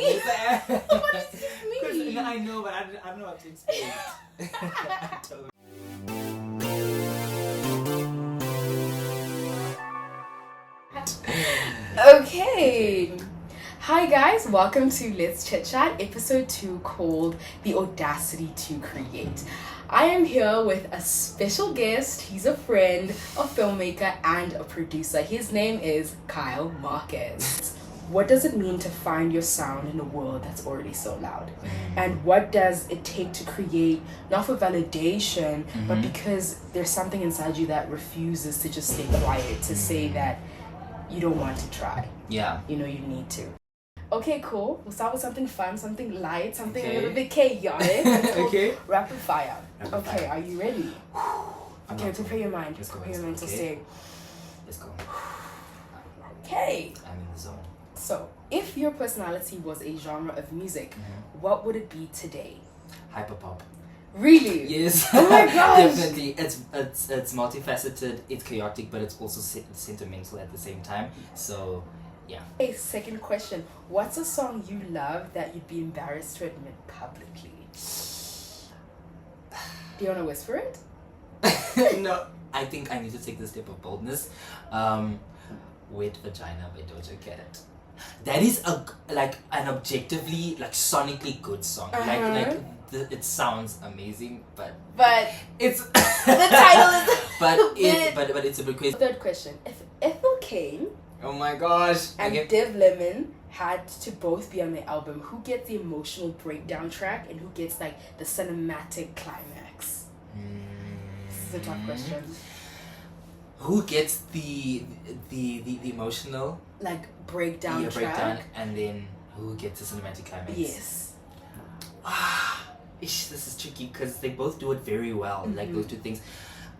Yes, I am. What does this mean? I know, but I don't know how to explain it. I don't. Okay. Hi guys, welcome to Let's Chit Chat, episode 2 called The Audacity to Create. I am here with a special guest. He's a friend, a filmmaker, and a producer. His name is Khayl Markus. What does it mean to find your sound in a world that's already so loud? And what does it take to create, not for validation, but because there's something inside you that refuses to just stay quiet, to say that you don't want to try. Yeah. You know you need to. Okay, cool. We'll start with something fun, something light, something Okay. a little bit chaotic. Okay. Rapid fire. Rapid Okay, fire. are you ready? Okay, prepare your mind. Let's go. Prepare your mental Okay. state. Let's go. Okay. I'm in the zone. So, if your personality was a genre of music, what would it be today? Hyperpop. Really? Yes. Oh my gosh. Definitely. It's multifaceted. It's chaotic, but it's also sentimental at the same time. So, yeah. Okay, second question. What's a song you love that you'd be embarrassed to admit publicly? Do you want to whisper it? No, I think I need to take the step of boldness. Wet Vagina by Doja Cat. That is an objectively, sonically good song. It sounds amazing, but it's the title is but it's a bit crazy. Third question. If Ethel Cain Oh my gosh! and Div Lemon had to both be on the album, who gets the emotional breakdown track and who gets the cinematic climax? This is a tough question. Who gets the emotional Breakdown track? breakdown, and then who gets the cinematic climax? Yes. This is tricky because they both do it very well, those two things.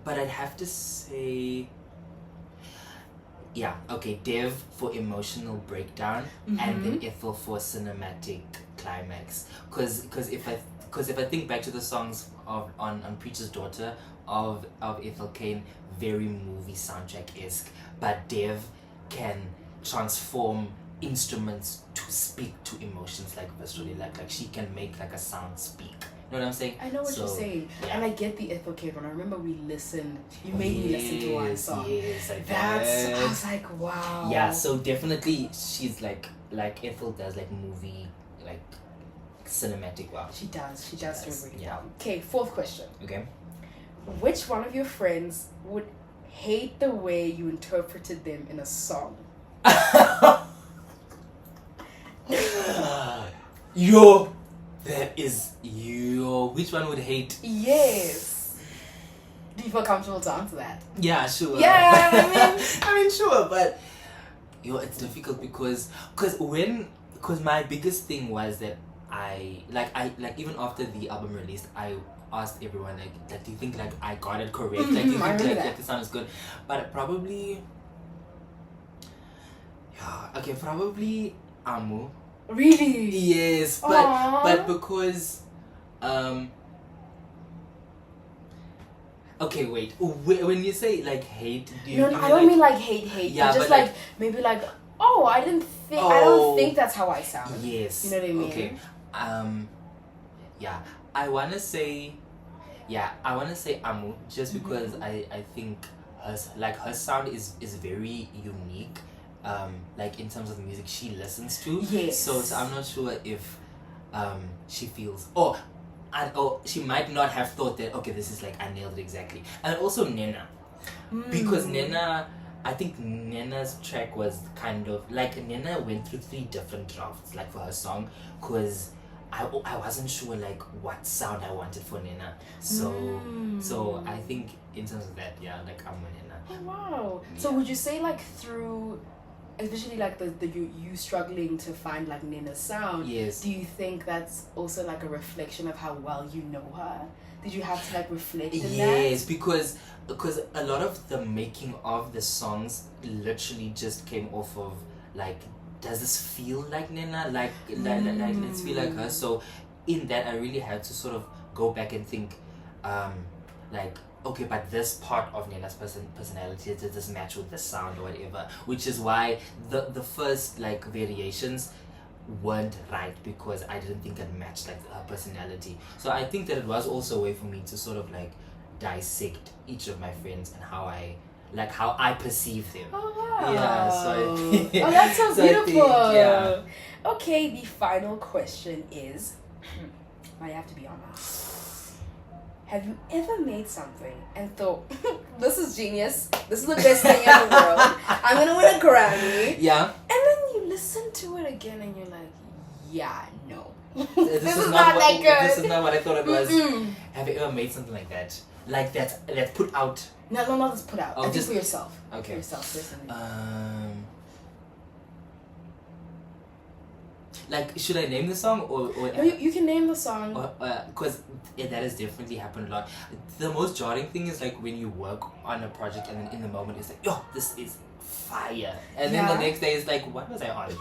But I'd have to say, Dev for emotional breakdown, and then Ethel for cinematic climax. Because if I think back to the songs on Preacher's Daughter of Ethel Cain, very movie soundtrack-esque, but Dev can transform instruments to speak to emotions viscerally, like she can make a sound speak. You know what I'm saying? I know what you're saying, and I get the Ethel Cain one. I remember we listened. You made me listen to one song. Yes, I did. I was like, wow. Yeah, so definitely she's like Ethel does movie cinematic. Wow. She does do it really yeah. well. Okay, fourth question. Okay. Which one of your friends would hate the way you interpreted them in a song? Which one would hate? Yes. Do you feel comfortable to answer that? Yeah, sure. Yeah, I mean, sure, but it's difficult because my biggest thing was that I even after the album released, I asked everyone do you think I got it correct? Do you think the sound is good? But probably probably Amu. Really? Yes, but Aww. but because okay, wait. When you say hate, do you I don't mean hate. Yeah, but just but maybe oh, I don't think that's how I sound. Yes. You know what I mean? Okay. I wanna say Amu just because I think her sound is very unique. In terms of the music she listens to. Yes. So I'm not sure if she feels she might not have thought that this is I nailed it exactly. And also Nena. Because Nena, I think Nena's track was kind of Nena went through 3 different drafts for her song because I wasn't sure what sound I wanted for Nena. So I think in terms of that, I'm with Nena. Oh wow. Yeah. So would you say through especially the you struggling to find Nena's sound, yes, do you think that's also a reflection of how well you know her? Did you have to reflect in that? Yes, because a lot of the making of the songs literally just came off of does this feel like Nena? Let's feel like her. So in that I really had to sort of go back and think okay, but this part of Nena's personality, does this match with the sound or whatever? Which is why the first variations weren't right because I didn't think it matched like her personality. So I think that it was also a way for me to sort of like dissect each of my friends and how I perceive them. Oh wow. Yeah, so oh, that's so, so I think, beautiful. yeah. Okay, the final question is, I have to be honest. Have you ever made something and thought, this is genius, this is the best thing in the world, I'm gonna win a Grammy? Yeah. And then you listen to it again and you're like, yeah, no. This is not that good. This is not what I thought it was. Mm-mm. Have you ever made something like that? Like that's put out? No, not just put out. Oh, I think just for yourself. Okay. For yourself, personally. Like, should I name the song or no, you can name the song. Because that has definitely happened a lot. The most jarring thing is like when you work on a project and then in the moment it's like, yo, this is fire, and then the next day it's like, what was I on?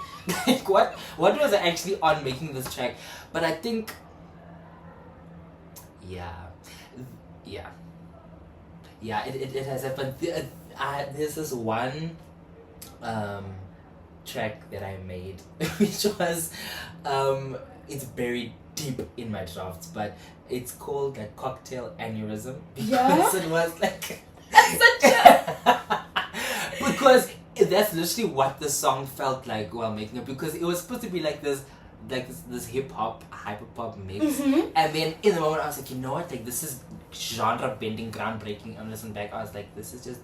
Like what was I actually on making this track? But I think, yeah, it has happened. There's this one track that I made which was it's buried deep in my drafts, but it's called like Cocktail Aneurysm because it was like because that's literally what the song felt like while making it, because it was supposed to be like this hip hop hyper pop mix, and then in the moment I was like, you know what, like this is genre bending, groundbreaking, and listen back I was like, this is just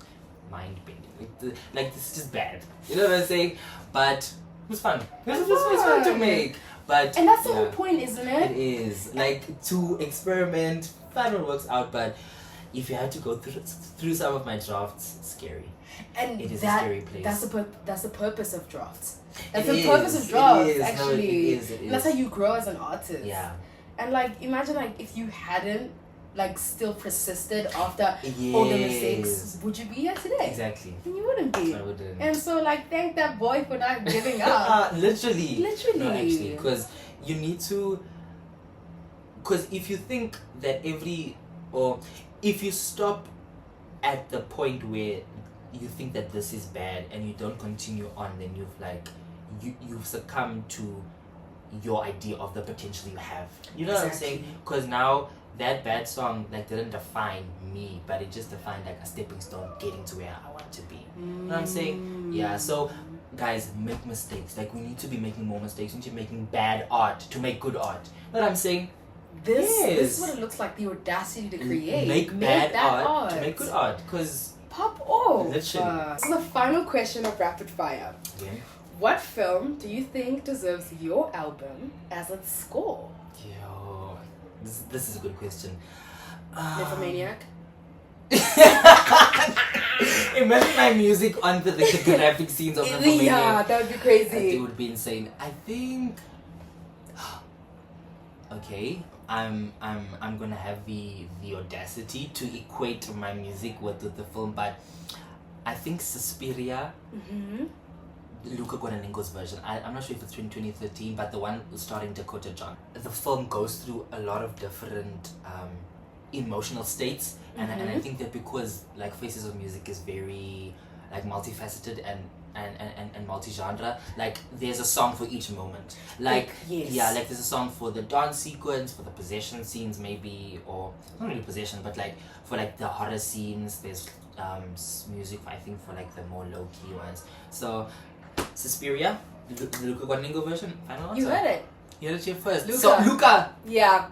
mind bending, like this is just bad, you know what I'm saying? But it was fun. It was fun to make. And that's the whole point, isn't it? It is. Like, to experiment, find what works out, but if you had to go through some of my drafts, it's scary. And it is a scary place. That's the purpose of drafts. That's It the is. purpose of drafts, It is. actually. No, it is. That's how you grow as an artist. Yeah. And like, imagine like if you hadn't like still persisted after all the mistakes, would you be here today? Exactly. And you wouldn't be. I wouldn't. And so like, thank that boy for not giving up. Literally. No, actually, because you need to. Because if you think that if you stop at the point where you think that this is bad and you don't continue on, then you've succumbed to your idea of the potential you have. You know what I'm saying? Because now that bad song like didn't define me, but it just defined like a stepping stone getting to where I want to be. You know what I'm saying? Yeah. So guys, make mistakes. Like, we need to be making more mistakes. We need to be making bad art to make good art. You know what I'm saying? This is what it looks like, the audacity to create. Make bad art to make good art. Because pop off. Literally. So the final question of rapid fire. Yeah. What film do you think deserves your album as its score? Yo, this is a good question. Nymphomaniac? Imagine my music on the graphic scenes of Nymphomaniac. Yeah, that would be crazy. It would be insane. I think. Okay, I'm gonna have the audacity to equate my music with the film, but I think Suspiria. Luca Guadagnino's version. I'm not sure if it's 2013, but the one starring Dakota Johnson. The film goes through a lot of different emotional states, and I think that because like Faces of Music is very like multifaceted and multi-genre, like there's a song for each moment. Like like there's a song for the dance sequence, for the possession scenes maybe, or not really possession, but like for like the horror scenes. There's music I think for like the more low-key ones. So Suspiria, the Luca Guadagnino version, final answer. You heard it. You heard it here first. Luca. So Luca! Yeah.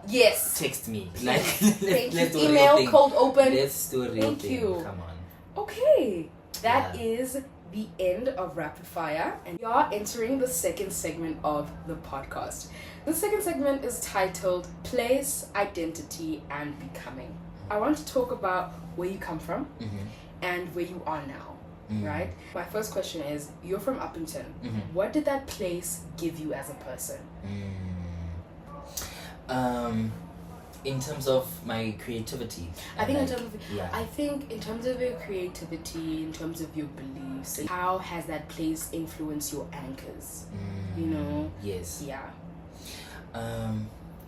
Yes. Text me. Like, let's do a Email, real thing. cold open. Let's do a real Thank thing. you. Come on. Okay. That is the end of Rapid Fire. And we are entering the second segment of the podcast. The second segment is titled Place, Identity, and Becoming. I want to talk about where you come from and where you are now. Right? My first question is, you're from Uppington. What did that place give you as a person? In terms of my creativity, I think in terms of your creativity, in terms of your beliefs, how has that place influenced your anchors? You know? Yes. Yeah.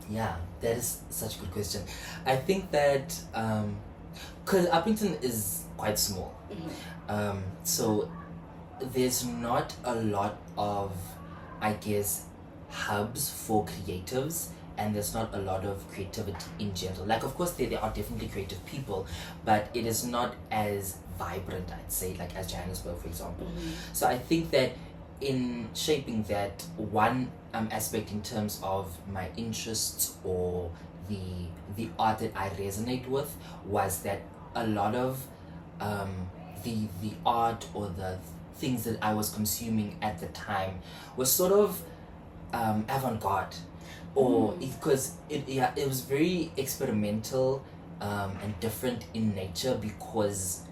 Yeah, that is such a good question. I think that because Uppington is quite small, so there's not a lot of I guess, hubs for creatives, and there's not a lot of creativity in general. Like, of course, there are definitely creative people, but it is not as vibrant, I'd say, like as Johannesburg, for example. So I think that in shaping that one aspect in terms of my interests or the art that I resonate with was that a lot of the art or the things that I was consuming at the time was sort of avant-garde, or because it was very experimental and different in nature, because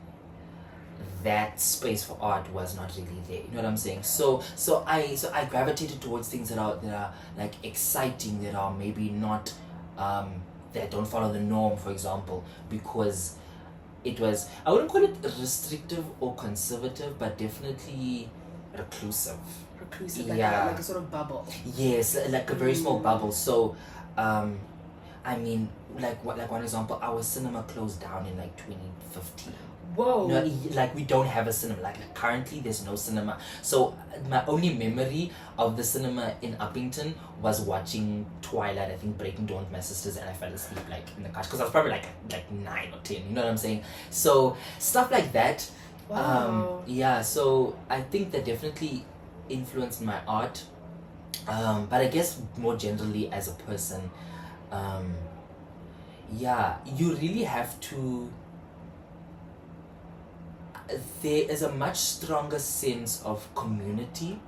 that space for art was not really there. You know what I'm saying? So I gravitated towards things that are like exciting, that are maybe not that don't follow the norm, for example, because it was, I wouldn't call it restrictive or conservative, but definitely reclusive. Like a sort of bubble. Yes, like a very small bubble. So I mean, like one example, our cinema closed down in like 2015. Whoa. No, like we don't have a cinema. Like currently there's no cinema. So my only memory of the cinema in Uppington was watching Twilight, I think Breaking Dawn with my sisters, and I fell asleep like in the couch because I was probably like 9 or 10. You know what I'm saying? So stuff like that. Wow. Yeah, so I think that definitely influenced my art. But I guess more generally as a person, yeah, you really have to, there is a much stronger sense of community,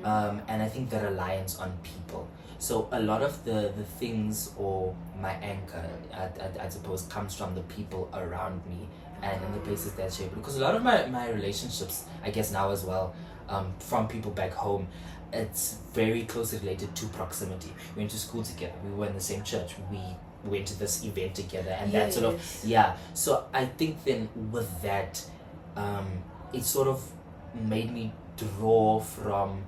and I think the reliance on people. So a lot of the things, or my anchor, I suppose, comes from the people around me and in the places that shape it. Because a lot of my relationships, I guess now as well, from people back home, it's very closely related to proximity. We went to school together, we were in the same church, we went to this event together, and that sort of, yeah. So I think then with that, it sort of made me draw from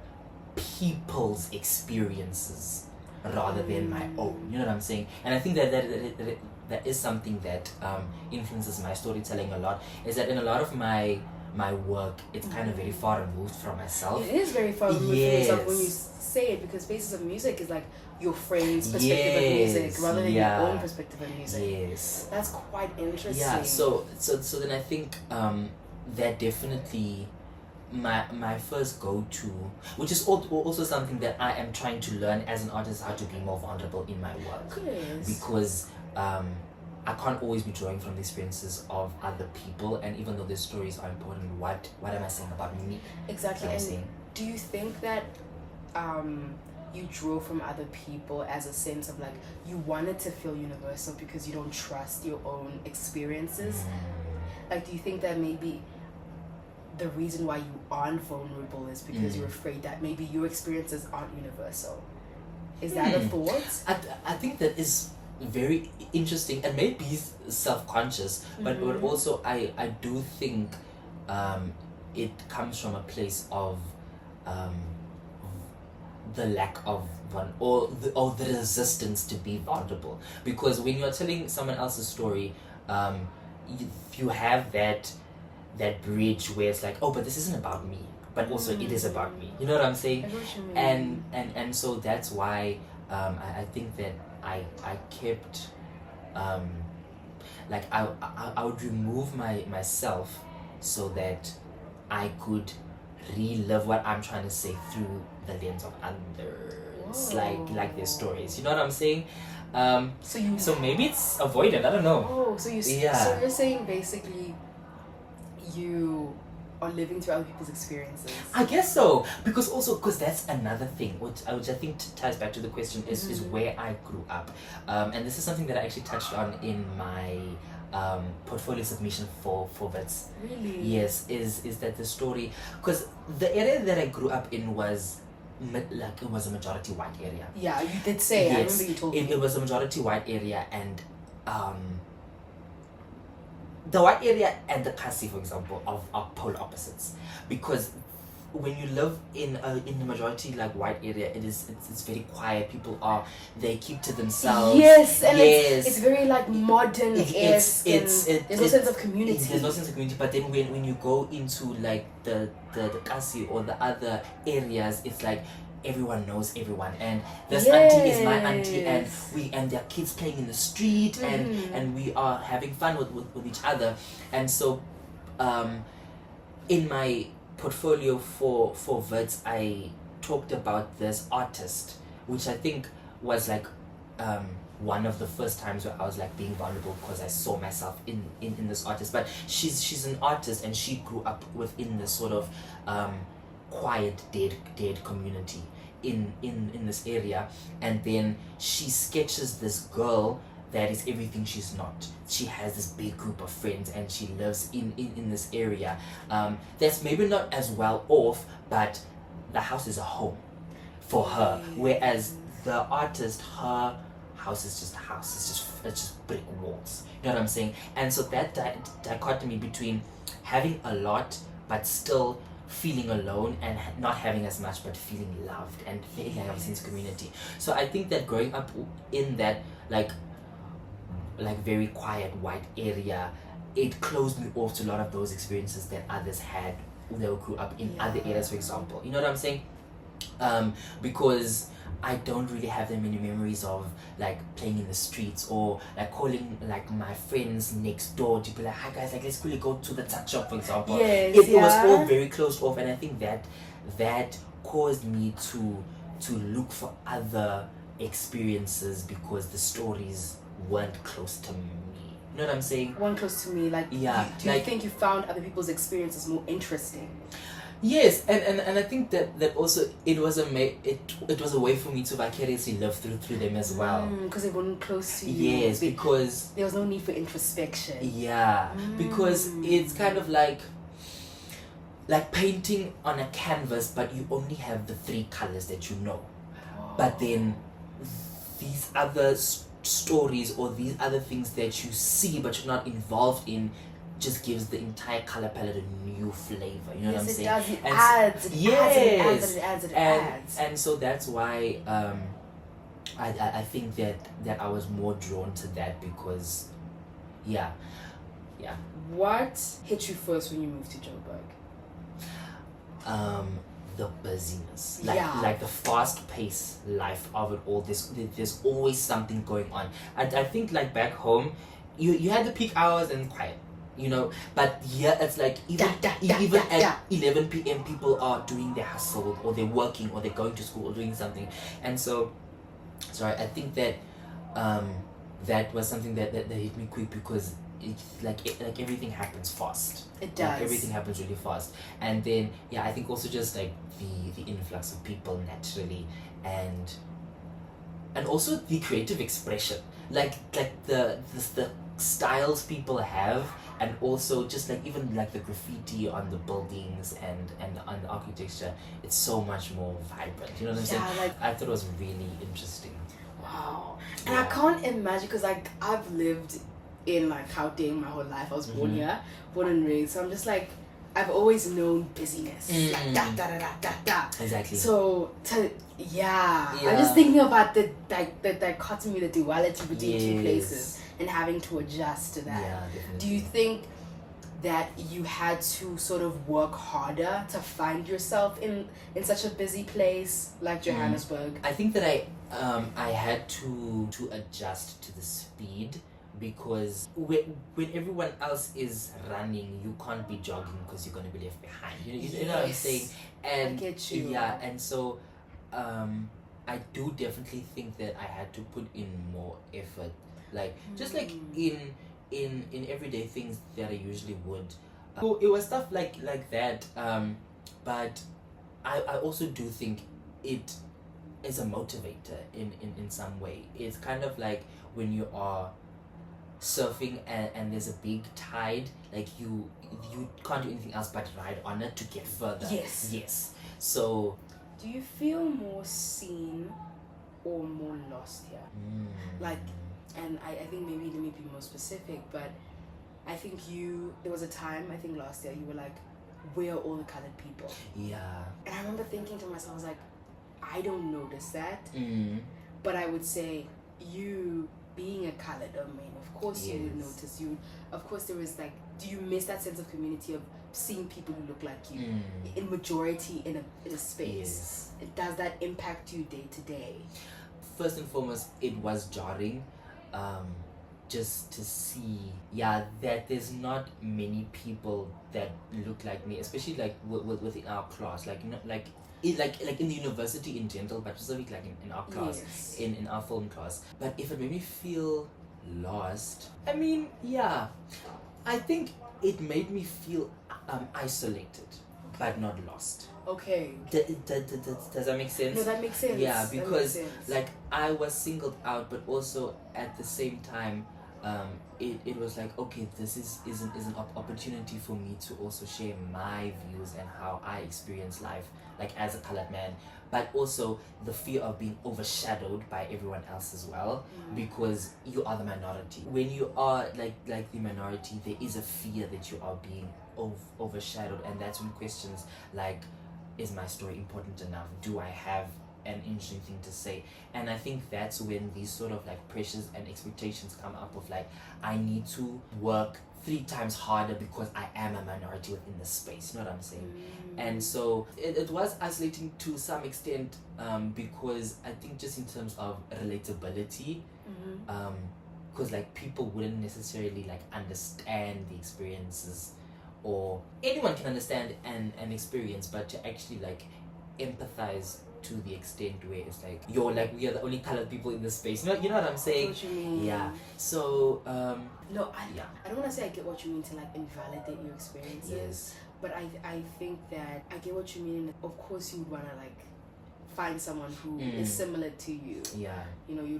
people's experiences rather than my own. You know what I'm saying? And I think that is something that influences my storytelling a lot. Is that in a lot of my work, it's kind of very far removed from myself. It is very far removed from yourself when you say it, because Faces of Music is like your friend's perspective of music rather than your own perspective of music. Yes. That's quite interesting. Yeah, so then I think that definitely my first go-to, which is also something that I am trying to learn as an artist, how to be more vulnerable in my work. Yes. Because I can't always be drawing from the experiences of other people, and even though their stories are important, what am I saying about me? Exactly. And do you think that you draw from other people as a sense of like you wanted to feel universal because you don't trust your own experiences? Like, do you think that maybe the reason why you aren't vulnerable is because you're afraid that maybe your experiences aren't universal? Is that a thought? I think that is very interesting and maybe self-conscious, but also I do think it comes from a place of the lack of one, or the resistance to be vulnerable. Because when you're telling someone else's story, you have that bridge where it's like, oh, but this isn't about me, but also it is about me. You know what I'm saying? And so that's why I think that I kept like I would remove myself so that I could relive what I'm trying to say through the lens of others. Whoa. like their stories. You know what I'm saying? So maybe it's avoidant. I don't know. Oh, so you're saying basically you are living through other people's experiences. I guess so, because that's another thing, which I think ties back to the question is where I grew up, and this is something that I actually touched on in my portfolio submission for Wits. Really? Yes, is that the story, because the area that I grew up in was it was a majority white area. Yeah, you did say. Yes, I remember you told me. It was a majority white area, and the white area and the Kasi, for example, are polar opposites, because when you live in the majority like white area, it's very quiet. People they keep to themselves. Yes, and it's very like modern. There's no sense of community. There's no sense of community. But then when you go into like the Kasi or the other areas, it's like everyone knows everyone, and this auntie is my auntie, and there are kids playing in the street, and we are having fun with each other. And so in my portfolio for Wits, I talked about this artist, which I think was like one of the first times where I was like being vulnerable, because I saw myself in this artist. But she's an artist, and she grew up within this sort of quiet dead community in this area, and then she sketches this girl that is everything she's not. She has this big group of friends, and she lives in this area that's maybe not as well off, but the house is a home for her, whereas the artist, her house is just a house. It's just brick walls. You know what I'm saying? And so that dichotomy between having a lot but still feeling alone, and not having as much but feeling loved and feeling like a sense of community. So I think that growing up in that like very quiet white area, it closed me off to a lot of those experiences that others had when they grew up in other areas, for example. You know what I'm saying? Because I don't really have that many memories of like playing in the streets, or like calling like my friends next door to be like, hi guys, like let's quickly go to the tuck shop, for example. It was all very closed off, and I think that caused me to look for other experiences, because the stories weren't close to me. You know what I'm saying? Weren't close to me, like do you think you found other people's experiences more interesting? Yes, and I think that also it was a way for me to vicariously live through them as well. Because they weren't close to you. Yes, because there was no need for introspection. Yeah, because it's kind of like painting on a canvas, but you only have the 3 colors that you know. But then these other stories, or these other things that you see but you're not involved in, just gives the entire color palette a new flavor. You know what I'm saying? It adds. It adds. And so that's why I think that I was more drawn to that, because yeah. What hit you first when you moved to Joburg? The busyness, like the fast-paced life of it all. There's always something going on. I think like back home, you had the peak hours and quiet, you know, but here it's like even at 11 p.m. people are doing their hustle, or they're working, or they're going to school, or doing something. And so I think that that was something that hit me quick, because it's like everything happens fast. It does. Like everything happens really fast. And then I think also just like the influx of people naturally, and also the creative expression, like the styles people have, and also just like even like the graffiti on the buildings and on the architecture. It's so much more vibrant. You know what I'm saying? Like, I thought it was really interesting. Wow. And I can't imagine, because like I've lived in like Gauteng my whole life. I was born here, born and raised. So I'm just like, I've always known busyness, like da. Exactly. So I'm just thinking about the dichotomy, the duality between two places, and having to adjust to that. Yeah, definitely. Do you think that you had to sort of work harder to find yourself in such a busy place like Johannesburg? I think that I had to adjust to the speed, because when everyone else is running, you can't be jogging, because you're going to be left behind. You know what I'm saying? And I get you. Yeah, and so I do definitely think that I had to put in more effort, like just like in everyday things that I usually would. So it was stuff like that, but I also do think it is a motivator in some way. It's kind of like when you are surfing and there's a big tide, like you can't do anything else but ride on it to get further. Yes. So do you feel more seen or more lost here? Like, and I think maybe let me be more specific, but I think there was a time, I think last year, you were like, where are all the colored people? Yeah. And I remember thinking to myself, I was like, I don't notice that. But I would say, you being a colored man, of course you would notice. Of course there was like, do you miss that sense of community of seeing people who look like you in majority in a space. Yes. Does that impact you day to day? First and foremost, it was jarring, just to see, that there's not many people that look like me, especially like within our class, like like in the university in general, but specifically like in our class, Yes. in our film class. But if it made me feel lost, I mean, I think it made me feel isolated, but not lost. Okay. Does that make sense? No, that makes sense. Yeah, because that makes sense. like I was singled out, but also at the same time, it was like, okay, this is an opportunity for me to also share my views and how I experience life, like as a colored man, but also the fear of being overshadowed by everyone else as well, because you are the minority. When you are like the minority, there is a fear that you are being overshadowed, and that's when questions like, is my story important enough? Do I have an interesting thing to say? And I think that's when these sort of like pressures and expectations come up of like, I need to work 3 times harder because I am a minority within the space, you know what I'm saying? And so it was isolating to some extent, because I think just in terms of relatability, because like people wouldn't necessarily like understand the experiences, or anyone can understand and experience, but to actually like empathize to the extent where it's like, you're like, we are the only colored people in this space, you know what I'm saying? What you mean? Yeah, so no, I don't want to say I get what you mean to like invalidate your experiences, yes, but I think that I get what you mean. Of course you would want to like find someone who is similar to you. yeah, You know, you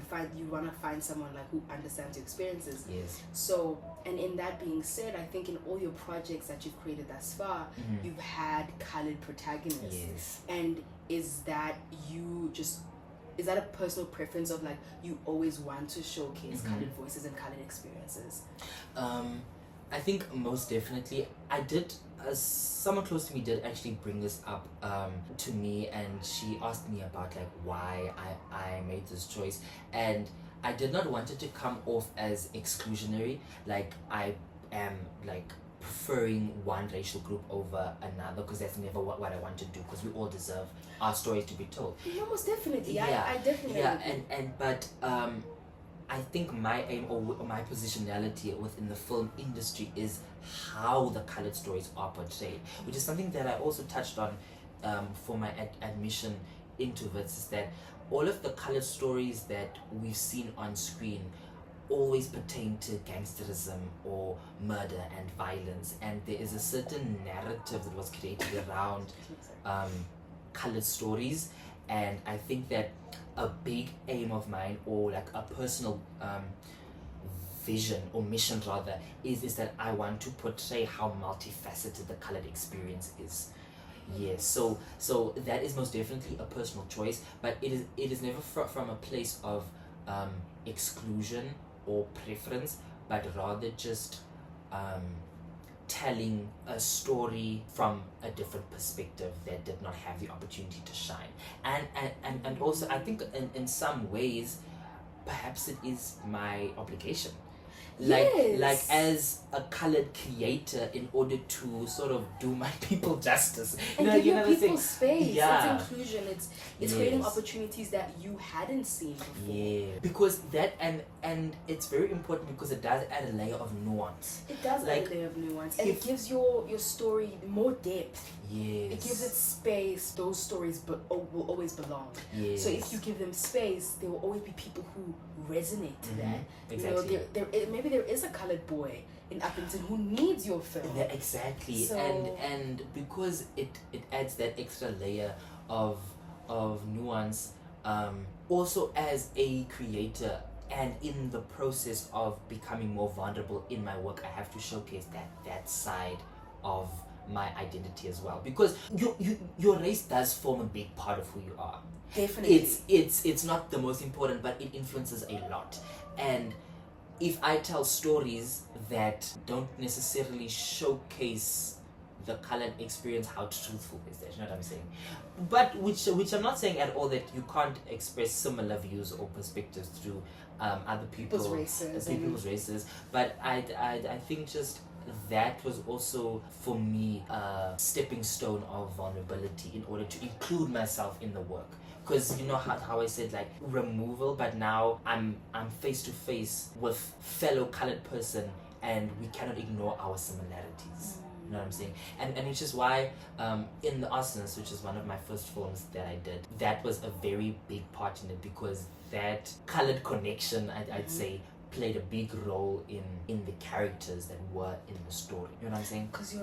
want to find someone like who understands your experiences. yes, So, and in that being said, I think in all your projects that you've created thus far, you've had colored protagonists. yes. And is that a personal preference of like you always want to showcase colored voices and colored experiences? I think most definitely. I did. Someone close to me did actually bring this up to me, and she asked me about like why I made this choice, and I did not want it to come off as exclusionary, like I am like preferring one racial group over another, because that's never what I want to do, because we all deserve our stories to be told. Yeah, most definitely. Yeah, I definitely agree. But I think my aim or my positionality within the film industry is how the colored stories are portrayed, which is something that I also touched on for my admission into this, is that all of the colored stories that we've seen on screen always pertain to gangsterism or murder and violence, and there is a certain narrative that was created around colored stories. And I think that a big aim of mine, or like a personal vision or mission rather, is that I want to portray how multifaceted the colored experience is. Yes, so that is most definitely a personal choice, but it is never from a place of exclusion or preference, but rather just telling a story from a different perspective that did not have the opportunity to shine. And also I think in some ways perhaps it is my obligation, like as a colored creator, in order to sort of do my people justice, and give your people space. Yeah, it's inclusion, it's creating opportunities that you hadn't seen before. Yeah, because that and it's very important, because it does add a layer of nuance. It does add a layer of nuance, and it gives your story more depth. Yes, it gives it space. Those stories will always belong. Yes. So if you give them space, there will always be people who resonate to that. Exactly. You know, maybe there is a colored boy in Uppington who needs your film. Yeah, exactly. So, and because it adds that extra layer of nuance, also as a creator, and in the process of becoming more vulnerable in my work, I have to showcase that side of my identity as well, because your race does form a big part of who you are. Definitely. It's not the most important, but it influences a lot. And if I tell stories that don't necessarily showcase the colored experience, how truthful is that? You know what I'm saying? But which I'm not saying at all that you can't express similar views or perspectives through other people's races. But I think just that was also for me a stepping stone of vulnerability in order to include myself in the work. Because you know how I said like removal, but now I'm face to face with fellow colored person, and we cannot ignore our similarities. You know what I'm saying? And which is why in The Arsonist, which is one of my first films that I did, that was a very big part in it, because that colored connection, I'd say, played a big role in the characters that were in the story. You know what I'm saying? Because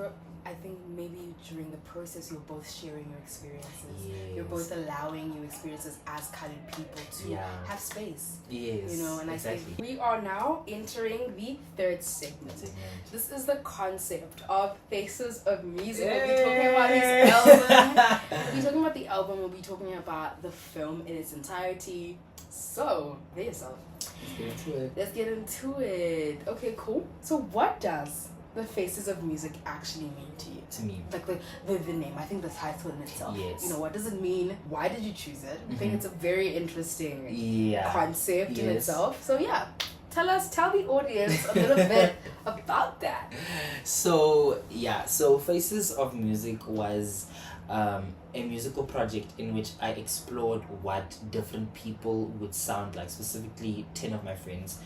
I think maybe during the process you're both sharing your experiences. Yes. You're both allowing your experiences as colored people to have space. Yes. You know, and exactly. I think we are now entering the third segment. This is the concept of Faces of Music. We'll be talking about his album. We'll be talking about the album. We'll be talking about the film in its entirety. So, there yourself. Let's get into it. Okay, cool. So what does the Faces of Music actually mean to you? To me. Like the name. I think the title in itself. Yes. You know, what does it mean? Why did you choose it? I think it's a very interesting concept in itself. So yeah, tell the audience a little bit about that. So Faces of Music was a musical project in which I explored what different people would sound like, specifically 10 of my friends.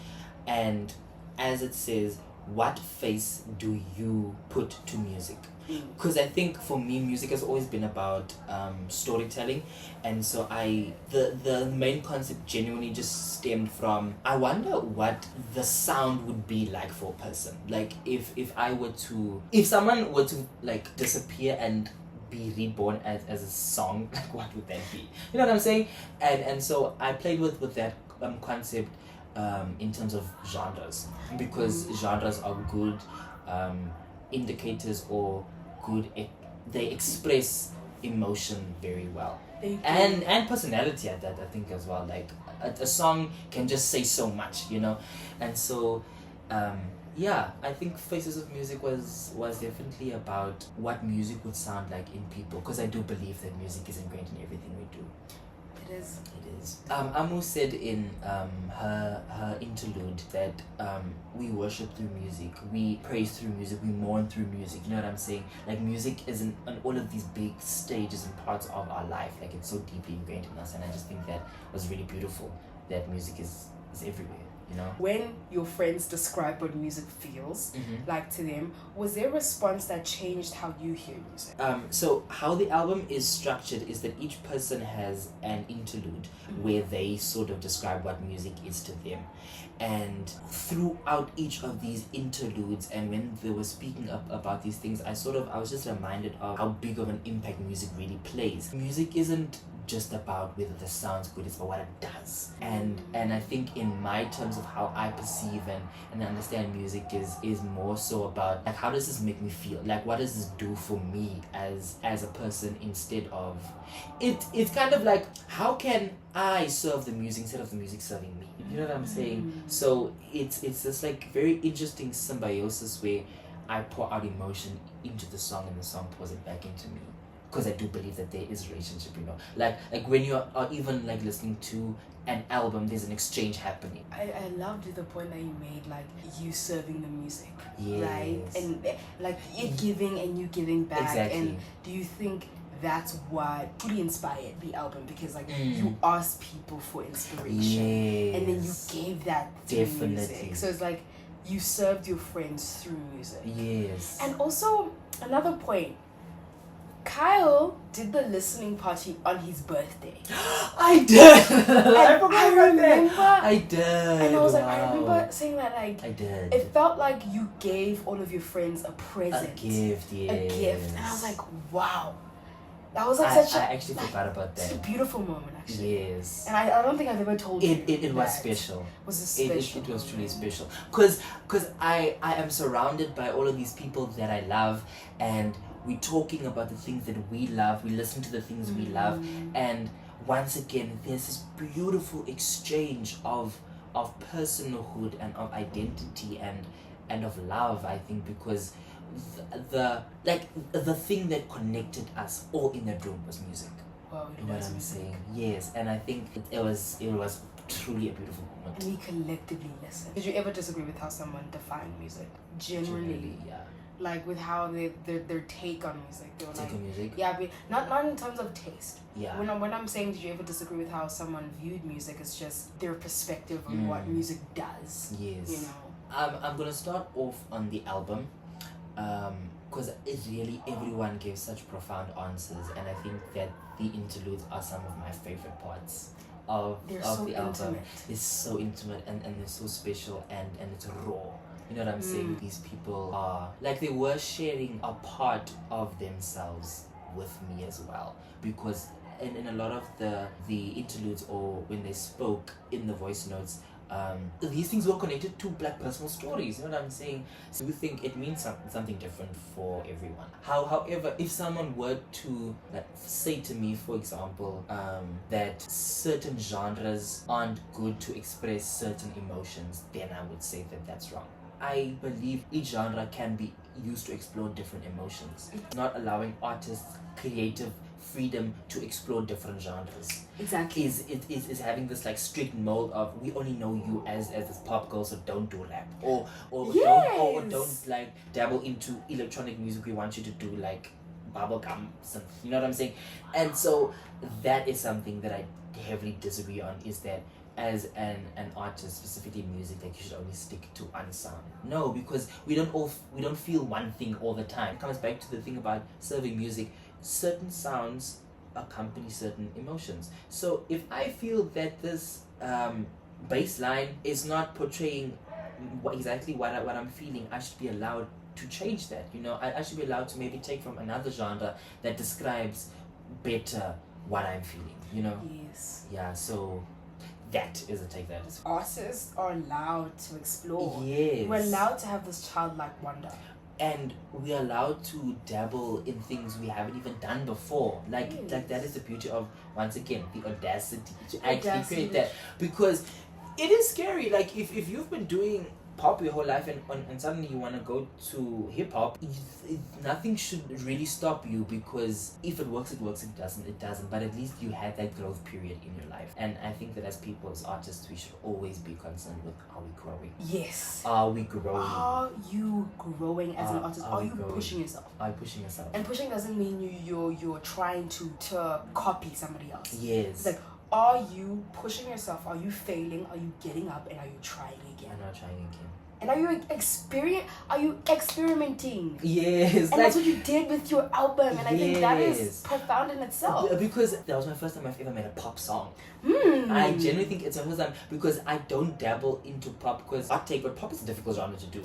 And as it says, what face do you put to music? Because I think for me, music has always been about storytelling, and so the main concept genuinely just stemmed from, I wonder what the sound would be like for a person. Like if someone were to like disappear and be reborn as a song, like what would that be? You know what I'm saying? And so I played with that concept in terms of genres, because genres are good indicators, or good they express emotion very well, and personality at that, I think, as well. Like a song can just say so much, you know. And so I think Faces of Music was definitely about what music would sound like in people, because I do believe that music is ingrained in everything we do. It is. Amu said in her interlude that we worship through music, we praise through music, we mourn through music. You know what I'm saying? Like music is on all of these big stages and parts of our life. Like it's so deeply ingrained in us, and I just think that was really beautiful. That music is everywhere. You know? When your friends describe what music feels like to them, was there a response that changed how you hear music? So how the album is structured is that each person has an interlude where they sort of describe what music is to them. And throughout each of these interludes, and when they were speaking about these things, I was just reminded of how big of an impact music really plays. Music isn't just about whether the sound's good, it's about what it does. And I think in my terms of how I perceive and understand music is more so about like, how does this make me feel? Like what does this do for me as a person, instead of it's kind of like, how can I serve the music instead of the music serving me? You know what I'm saying? So it's this like very interesting symbiosis where I pour out emotion into the song and the song pours it back into me. Because I do believe that there is a relationship, you know. Like when you are even like listening to an album, there's an exchange happening. I loved the point that you made, like you serving the music, yes. right? And like it giving and you giving back. Exactly. And do you think that's what really inspired the album? Because like you asked people for inspiration, yes. and then you gave that through music. So it's like you served your friends through music. Yes. And also another point, Khayl did the listening party on his birthday. I did. I remember. I did. And I was like, I remember saying that, like, I did. It felt like you gave all of your friends a present. A gift, yes. A gift. And I was like, wow. That was like I actually forgot about that. Such a beautiful moment, actually. Yes. And I don't think I've ever told you. It was special. It was a special It was truly special. Because I am surrounded by all of these people that I love, and we're talking about the things that we love. We listen to the things we love, and once again, there's this beautiful exchange of personhood and of identity and of love. I think because the thing that connected us all in that room was music. Wow, you know what I'm saying? Yes, and I think it was truly a beautiful moment. And we collectively listen. Did you ever disagree with how someone defined music? Generally, yeah. Like with how their take on music. They were Take like, on music? yeah, but not in terms of taste. Yeah. When I'm saying did you ever disagree with how someone viewed music, it's just their perspective on what music does. Yes. You know. I'm gonna start off on the album, because it really everyone gave such profound answers, and I think that the interludes are some of my favorite parts of They're of so the album. intimate. It's so intimate and they're so special and it's raw. You know what I'm saying? These people are like they were sharing a part of themselves with me as well, because in a lot of the interludes or when they spoke in the voice notes, these things were connected to Black personal stories. You know what I'm saying? So we think it means something different for everyone. However, if someone were to like say to me, for example, that certain genres aren't good to express certain emotions, then I would say that that's wrong. I believe each genre can be used to explore different emotions, not allowing artists creative freedom to explore different genres. Exactly. Is having this like strict mold of we only know you as this pop girl, so don't do rap or don't like dabble into electronic music. We want you to do like bubblegum something. You know what I'm saying? And so that is something that I heavily disagree on, is that as an artist, specifically music, like you should only stick to one sound. No, because we don't feel one thing all the time. It comes back to the thing about serving music. Certain sounds accompany certain emotions. So if I feel that this bass line is not portraying exactly what I'm feeling, I should be allowed to change that. You know, I should be allowed to maybe take from another genre that describes better what I'm feeling. You know? Yes. Yeah. So that is a take that is. Artists are allowed to explore. Yes. We're allowed to have this childlike wonder. And we're allowed to dabble in things we haven't even done before. Like that is the beauty of, once again, the audacity to actually create that. Because it is scary. Like if you've been doing pop your whole life and suddenly you want to go to hip hop, nothing should really stop you, because if it works, it works. If it doesn't. But at least you had that growth period in your life. And I think that as people, as artists, we should always be concerned with, are we growing? Yes. Are we growing? Are you growing as an artist? Are you growing? pushing yourself? Are you pushing yourself? And pushing doesn't mean you're trying to copy somebody else. Yes. It's like, are you pushing yourself? Are you failing? Are you getting up? And are you trying again? I'm not trying again. And are you experimenting? Yes. And that's what you did with your album, and I think that is profound in itself. Because that was my first time I've ever made a pop song. I genuinely think it's my first time, because I don't dabble into pop, because hot take, but pop is a difficult genre to do.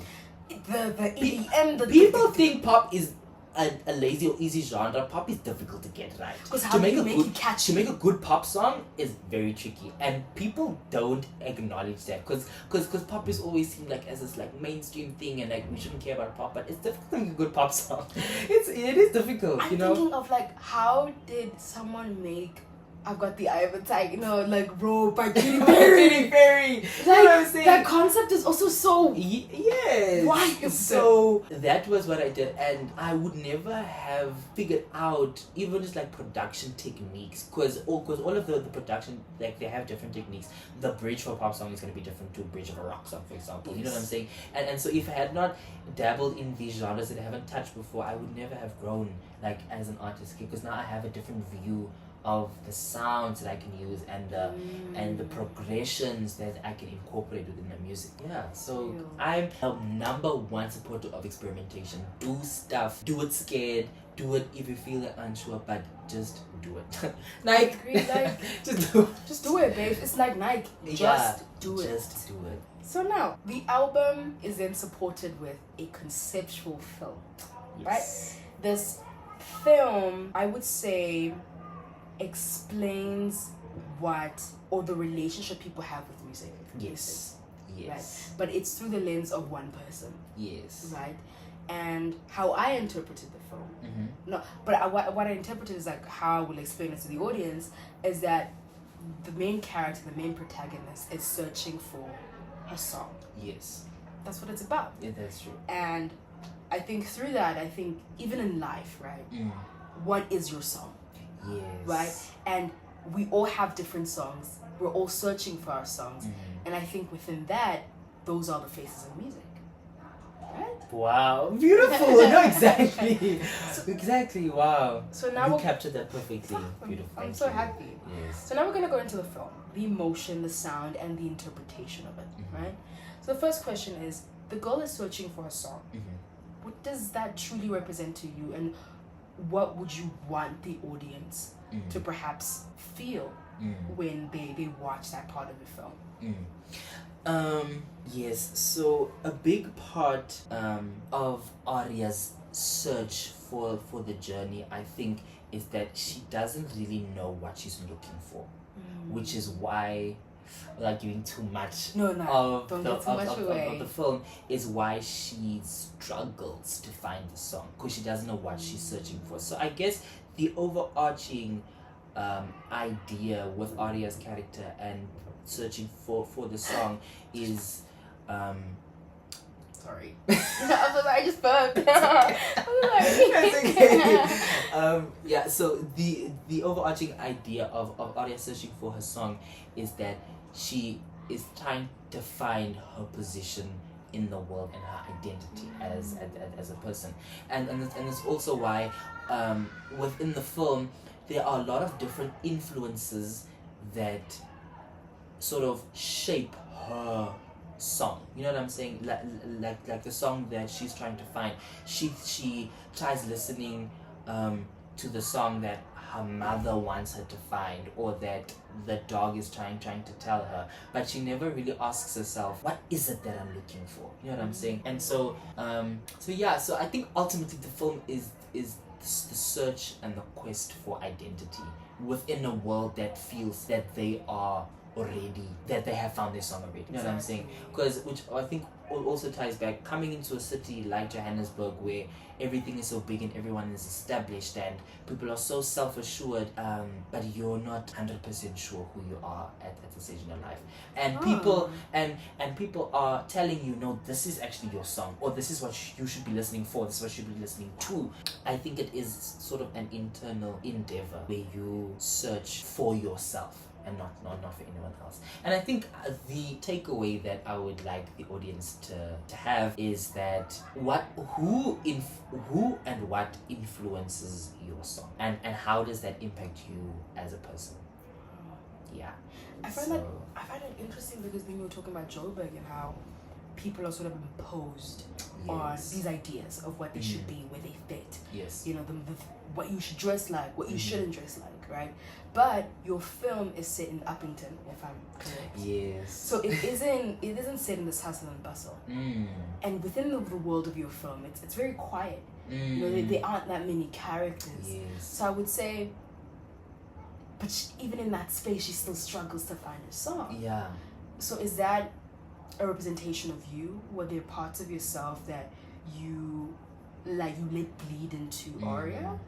The EDM, people think pop is a lazy or easy genre. Pop is difficult to get right. Because how do you make it catchy? To make a good pop song is very tricky, and people don't acknowledge that, because pop is always seen like as this like mainstream thing, and like we shouldn't care about pop, but it's difficult to make a good pop song. It is difficult. I'm thinking of like, how did someone make I've got the eye of a tiger, like Rope by Katy Perry. Like, that concept is also so yes. Why? So that was what I did, and I would never have figured out even just like production techniques, because all of the production, like they have different techniques. The bridge for a pop song is going to be different to a bridge of a rock song, for example. Yes. You know what I'm saying? And so if I had not dabbled in these genres that I haven't touched before, I would never have grown like as an artist, because now I have a different view of the sounds that I can use and the progressions that I can incorporate within my music. Yeah, so I'm a #1 supporter of experimentation. Do stuff, do it scared, do it if you feel unsure, but just do it. Like, just do it, babe. It's like Nike. Just do it. Just do it. So now the album is then supported with a conceptual film, right? This film, I would say, explains the relationship people have with music. Yes. Right? But it's through the lens of one person. Yes. Right? And how I interpreted the film. No, but what I interpreted is like how I will explain it to the audience is that the main character, the main protagonist, is searching for her song. Yes. That's what it's about. Yeah, that's true. And I think through that, even in life, right? What is your song? Yes. Right? And we all have different songs we're all searching for our songs, and I think within that, those are the faces of music. Right? Wow, beautiful. No, exactly. Exactly, wow. So now you captured that perfectly. Beautiful. I'm Thank so you. happy. Yes. So now we're going to go into the film, the emotion, the sound, and the interpretation of it, right? So the first question is, the girl is searching for a song. What does that truly represent to you, and what would you want the audience to perhaps feel when they watch that part of the film? Yes, so a big part of Aria's search for the journey, I think, is that she doesn't really know what she's looking for, which is why, without giving too much of the film, is why she struggles to find the song, because she doesn't know what she's searching for. So I guess the overarching idea with Aria's character and searching for the song is sorry. I just burped. Yeah, so the overarching idea of Aria searching for her song is that she is trying to find her position in the world and her identity as a person, and it's also why within the film there are a lot of different influences that sort of shape her song. You know what I'm saying? Like the song that she's trying to find. She tries listening to the song that her mother wants her to find, or that the dog is trying to tell her, but she never really asks herself, what is it that I'm looking for? You know what I'm saying? And so so I think ultimately the film is the search and the quest for identity within a world that feels that they are already, that they have found their song already. You know what I'm saying? Because, which I think also ties back, coming into a city like Johannesburg where everything is so big and everyone is established and people are so self-assured, but you're not 100% sure who you are at the stage in your life, and people and people are telling you, no, this is actually your song, or this is what you should be listening for, this is what you should be listening to. I think it is sort of an internal endeavor where you search for yourself and not for anyone else. And I think the takeaway that I would like the audience to have is that who and what influences your song, and how does that impact you as a person. Yeah. I find it interesting, because when you were talking about Joburg and how people are sort of imposed on these ideas of what they should be, where they fit. Yes. You know, the what you should dress like, what you shouldn't dress like, right? But your film is set in Uppington, if I'm correct. Yes. So it isn't set in this hustle and bustle. And within the world of your film, it's very quiet. You know, there aren't that many characters. Yes. So I would say, but even in that space, she still struggles to find her song. Yeah. So is that a representation of you? Were there parts of yourself that you let bleed into Ariea?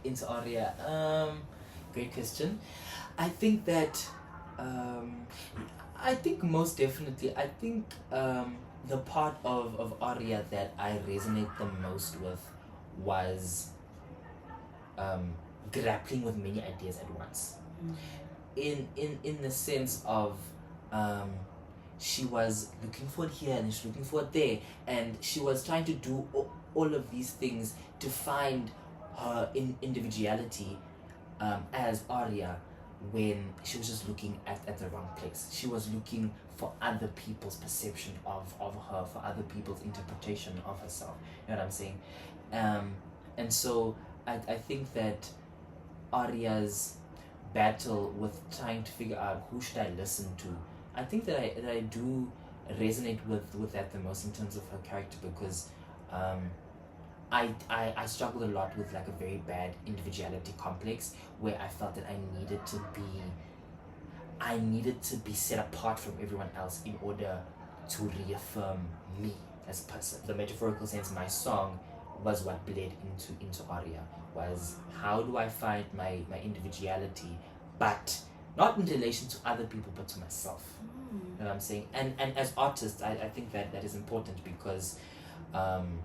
Into Ariea? Great question. I think that I think most definitely, I think the part of Ariea that I resonate the most with was grappling with many ideas at once. In the sense of she was looking for it here and she's looking for it there, and she was trying to do all of these things to find her individuality as Ariea, when she was just looking at the wrong place. She was looking for other people's perception of her, for other people's interpretation of herself. You know what I'm saying? And so I think that Aria's battle with trying to figure out who should I listen to, I think that I do resonate with that the most in terms of her character, because I struggled a lot with like a very bad individuality complex, where I felt that I needed to be set apart from everyone else in order to reaffirm me as a person. The metaphorical sense, my song was what bled into Ariea, was how do I find my individuality, but not in relation to other people, but to myself. You know what I'm saying? And as artists, I think that is important, because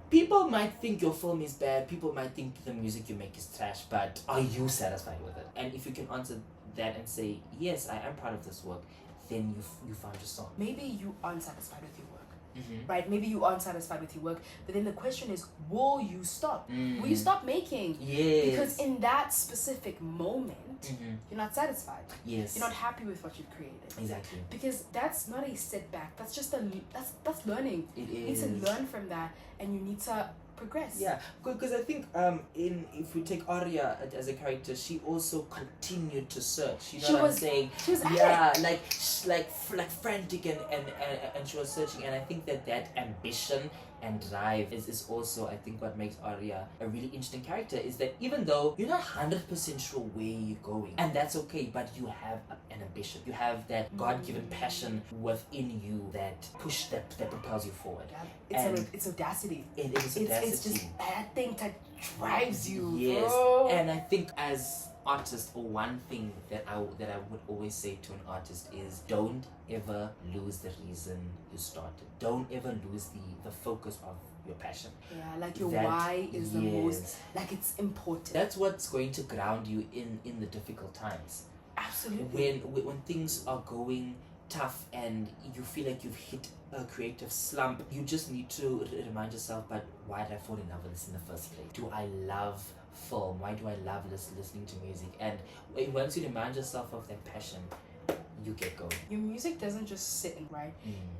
people might think your film is bad, people might think the music you make is trash, but are you satisfied with it? And if you can answer that and say, yes, I am proud of this work, then you found your song. Maybe you aren't satisfied with your work. Mm-hmm. Right? Maybe you aren't satisfied with your work, but then the question is, will you stop? Mm. Will you stop making? Yes. Because in that specific moment, Mm-hmm. you're not satisfied. Yes. You're not happy with what you've created. Exactly. Because that's not a setback. That's just that's learning. It You need is. to learn from that, and you need to progress. Yeah, because I think if we take Ariea as a character, she also continued to search. You know what I'm saying? She was like frantic and she was searching, and I think that ambition and drive is also, I think, what makes Ariea a really interesting character, is that even though you're not 100% sure where you're going, and that's okay, but you have an ambition, you have that God-given passion within you that propels you forward. Yeah. It's audacity. It is audacity. It's just that thing that drives you. Yes, bro. and I think as artist, or one thing that I would always say to an artist is, don't ever lose the reason you started. Don't ever lose the focus of your passion. Yeah, like your why is the most, like, it's important. That's what's going to ground you in the difficult times. Absolutely. When things are going tough and you feel like you've hit a creative slump, you just need to remind yourself, but why did I fall in love with this in the first place? Do I love film? Why do I love listening to music? And once you remind yourself of that passion, you get going. Your music doesn't just sit and write,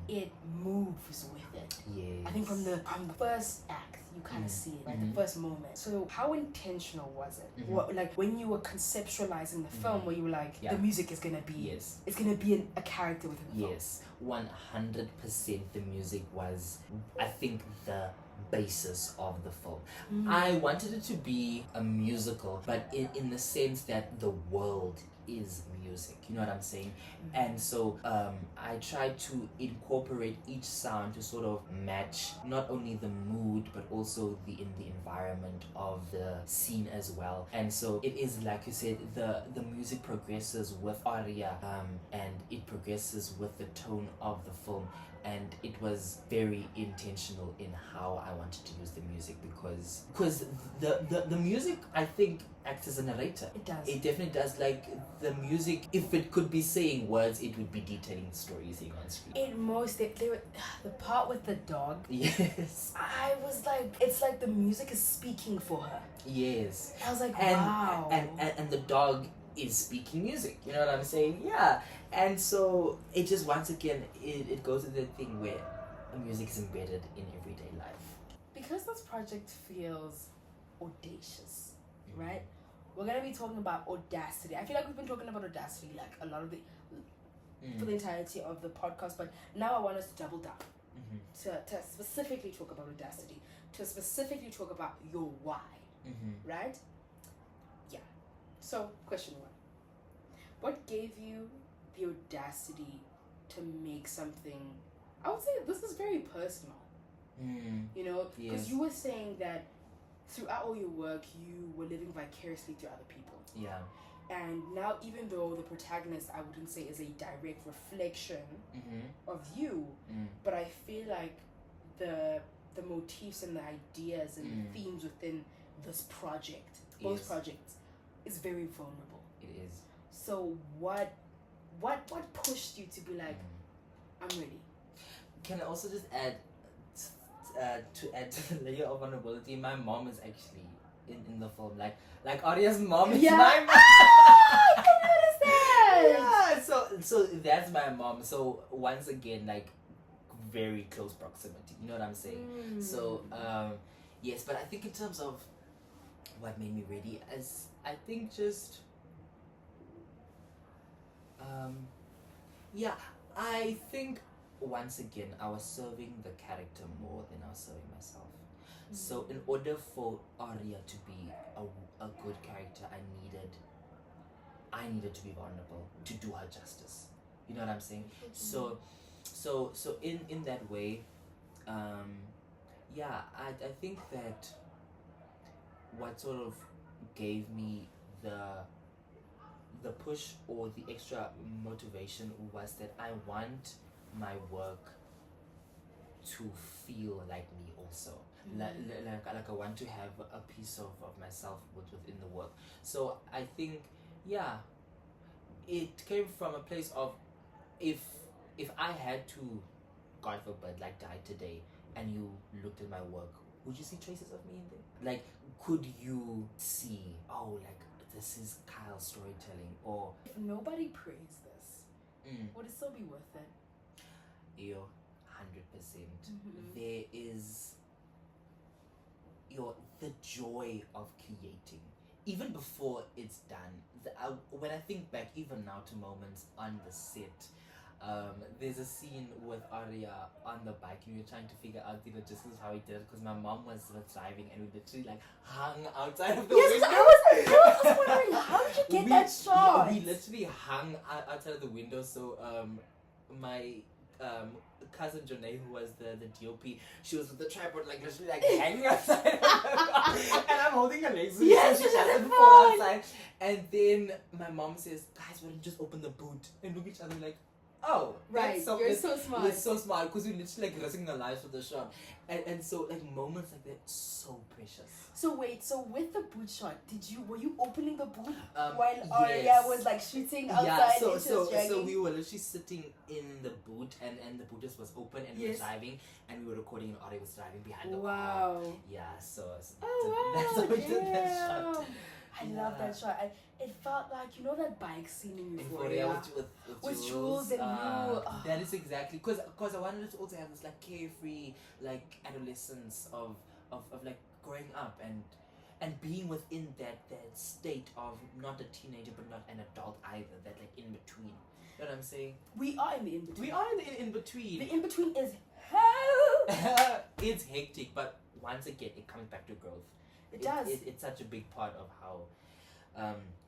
it moves with it. Yes. I think from the first act you kind of see it, like the first moment. So how intentional was it? What, like when you were conceptualizing the film, where you were like, the music is gonna be, it's gonna be a character within the film. Yes, 100% the music was, I think, the basis of the film. I wanted it to be a musical, but in the sense that the world is music, you know what I'm saying? And so I tried to incorporate each sound to sort of match not only the mood but also the environment of the scene as well. And so it is, like you said, the music progresses with Ariea, and it progresses with the tone of the film. And it was very intentional in how I wanted to use the music, because the music, I think, acts as a narrator. It does. It definitely does. Like, the music, if it could be saying words, it would be detailing the story you're seeing on screen. They were the part with the dog. Yes. I was like, it's like the music is speaking for her. Yes. I was like, And, wow. and the dog is speaking music, you know what I'm saying? Yeah. And so it just, once again, it goes to the thing where music is embedded in everyday life. Because this project feels audacious, right? We're gonna be talking about audacity. I feel like we've been talking about audacity like a lot of for the entirety of the podcast, but now I want us to double down to specifically talk about audacity, to specifically talk about your why, right? Yeah. So, question one. What gave you the audacity to make something, I would say this is very personal, you know, because you were saying that throughout all your work you were living vicariously through other people. Yeah. And now, even though the protagonist, I wouldn't say is a direct reflection of you, but I feel like the motifs and the ideas and the themes within this project, both projects, is very vulnerable. It is. So what pushed you to be like, I'm ready? Can I also just add, to add to the layer of vulnerability, my mom is actually in the film. Like Aria's mom is my mom. I can understand. Yeah, so that's my mom. So once again, like, very close proximity. You know what I'm saying? So yes, but I think in terms of what made me ready, as I think just I think once again I was serving the character more than I was serving myself. So in order for Ariea to be a good character, I needed to be vulnerable to do her justice. You know what I'm saying? So in that way, I think that what sort of gave me the push or the extra motivation was that I want my work to feel like me also. Like I want to have a piece of myself within the work. So I think it came from a place of if I had to, God forbid, like die today, and you looked at my work, would you see traces of me in there? Like, could you see, oh, like, this is Kyle's storytelling? Or if nobody praised this, would it still be worth it? Yo, 100%. There is the joy of creating. Even before it's done, when I think back even now to moments on the set, there's a scene with Ariea on the bike and we were trying to figure out the logistics how he did it because my mom was driving and we literally like hung outside of the window. I was wondering, how did you get that shot? We literally hung outside of the window, so my cousin Janae, who was the DOP, she was with the tripod like literally like hanging outside of the car, and I'm holding her legs so she doesn't fall outside. And then my mom says, guys, why don't you just open the boot and look at each other like, oh, right, you're so smart. We're so smart because we're literally like risking our lives for the shot. And so like moments like that, so precious. So wait, so with the boot shot, were you opening the boot while yes. Ariea was like shooting outside? Yeah, so we were literally sitting in the boot and the boot was open and we were driving and we were recording and Ariea was driving behind the car. Yeah, so that's how we did that shot. I love that shot. It felt like, you know that bike scene in Euphoria with Jules and you. That is exactly because I wanted it to also have this like carefree like adolescence of like growing up and being within that state of not a teenager but not an adult either, that like in between. You know what I'm saying? We are in the in between. We are in the in between. The in between is hell. It's hectic, but once again it comes back to growth. It does. It's such a big part of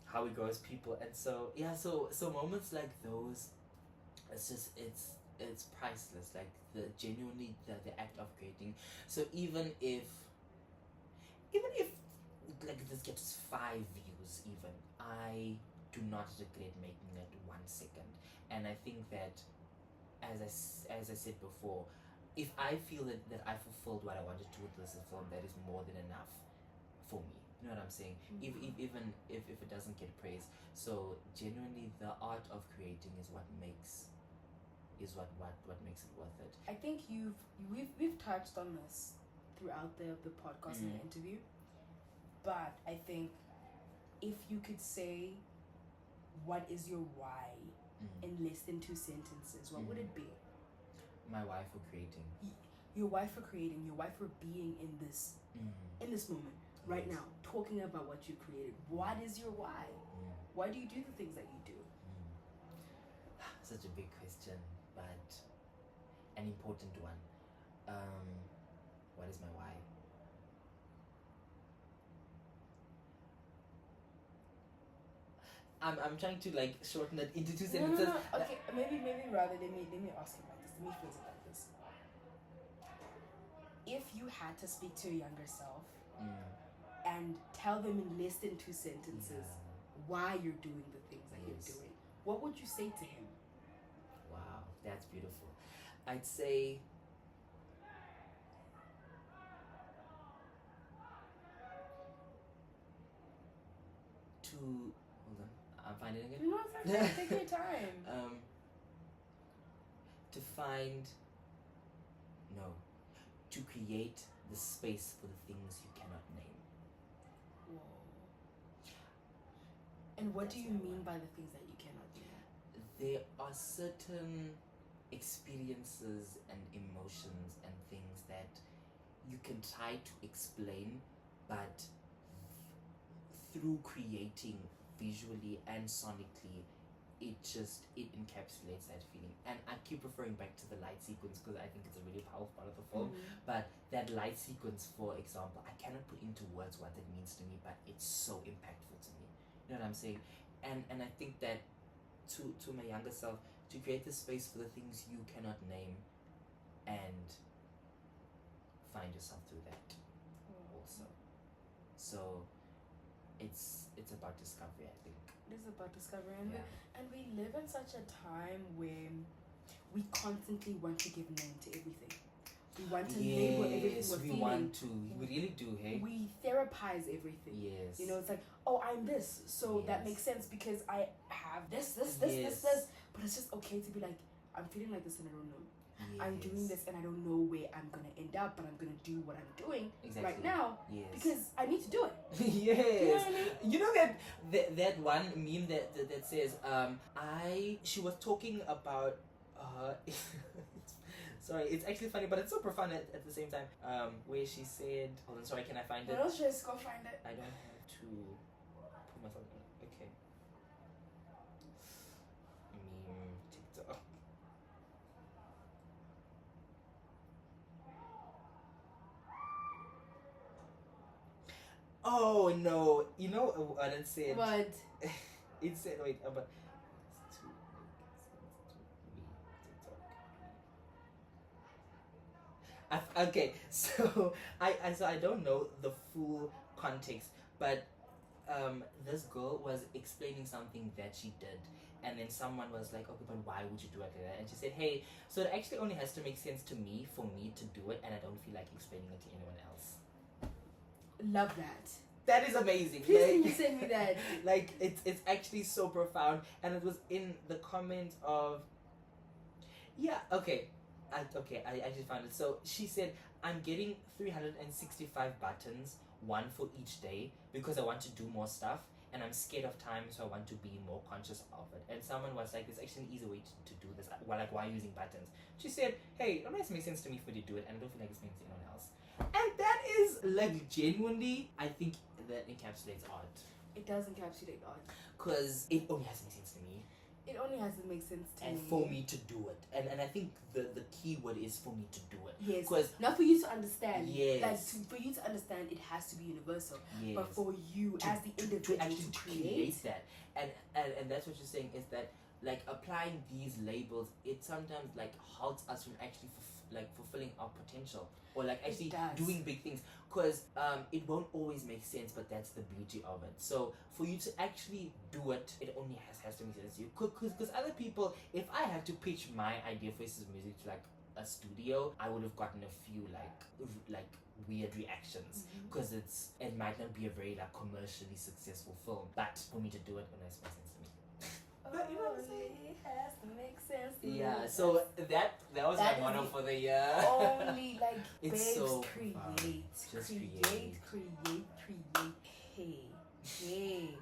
how we grow as people, and so so moments like those, it's just it's priceless. Like the genuinely the act of creating. So even if like this gets 5 views, even I do not regret making it 1 second. And I think that as I said before, if I feel that I fulfilled what I wanted to with this film, that is more than enough for me. You know what I'm saying? Even if it doesn't get praise. So genuinely the art of creating is what makes it worth it. I think we've touched on this throughout the podcast and the interview. But I think if you could say what is your why in less than 2 sentences, what would it be? My why for creating. Your why for creating, your why for being in this moment. Right now, talking about what you created. What is your why? Why do you do the things that you do? Such a big question, but an important one. What is my why? I'm trying to like shorten that into 2 sentences. No. Okay, maybe rather let me ask you about this. Let me phrase it like this. If you had to speak to your younger self and tell them in less than 2 sentences why you're doing the things that you're doing, what would you say to him? Wow, that's beautiful. I'd say hold on, I'm finding it. No, it's okay. Take your time. To create the space for the things you cannot name. Whoa. And what do you mean by the things that you cannot name? There are certain experiences and emotions and things that you can try to explain, but through creating visually and sonically, it encapsulates that feeling. And I keep referring back to the light sequence because I think it's a really powerful part of the film. But that light sequence, for example, I cannot put into words what it means to me, but it's so impactful to me. You know what I'm saying? And I think that to my younger self, to create the space for the things you cannot name and find yourself through that also. So it's about discovery, I think. It is about discovery, and we live in such a time where we constantly want to give name to everything. We want to label everything we're feeling. We want to. We really do, hey? We therapize everything. Yes. You know, it's like, oh, I'm this, so that makes sense because I have this. But it's just okay to be like, I'm feeling like this and I don't know. Yes. I'm doing this and I don't know where I'm gonna end up, but I'm gonna do what I'm doing right now because I need to do it. Yes. You know what I mean? You know that one meme that says she was talking about sorry, it's actually funny, but it's so profound at the same time. Where she said, hold on, sorry, can I find it? No, just go find it. I don't have to put myself in. Okay. Meme TikTok. Oh no! You know what it said? What? It said, wait, but it's to make sense to me. TikTok. Okay, so I don't know the full context, but this girl was explaining something that she did, and then someone was like, okay, but why would you do it like that? And she said, hey, so it actually only has to make sense to me for me to do it, and I don't feel like explaining it to anyone else. Love that. That is amazing. Please can you send me that? Like it's actually so profound, and it was in the comment of I actually found it. So she said, I'm getting 365 buttons, one for each day, because I want to do more stuff and I'm scared of time, so I want to be more conscious of it. And someone was like, there's actually an easy way to do this. Well, like, why are you using buttons? She said, hey, it always makes sense to me for you to do it, and I don't feel like it's making sense to anyone else. And that is, like, genuinely, I think that encapsulates art. It does encapsulate art. Because it only has to make sense to me. It only has to make sense to me. And for me to do it. And I think the key word is for me to do it. Yes. Because not for you to understand. Yes. Like, for you to understand, it has to be universal. Yes. But for you, as the individual, to actually to create that. And that's what you're saying is that, like, applying these labels, it sometimes, like, halts us from actually fulfilling our potential, or like actually doing big things, because it won't always make sense, but that's the beauty of it. So for you to actually do it, it only has to make sense to you, because other people, if I had to pitch my idea for pieces of music to like a studio, I would have gotten a few like weird reactions, because it might not be a very like commercially successful film, but for me to do it, it makes sense to me. But you know what I'm saying? It has to make sense. Yeah, so that was my motto for the year. Only like it's babes, so create. Hey.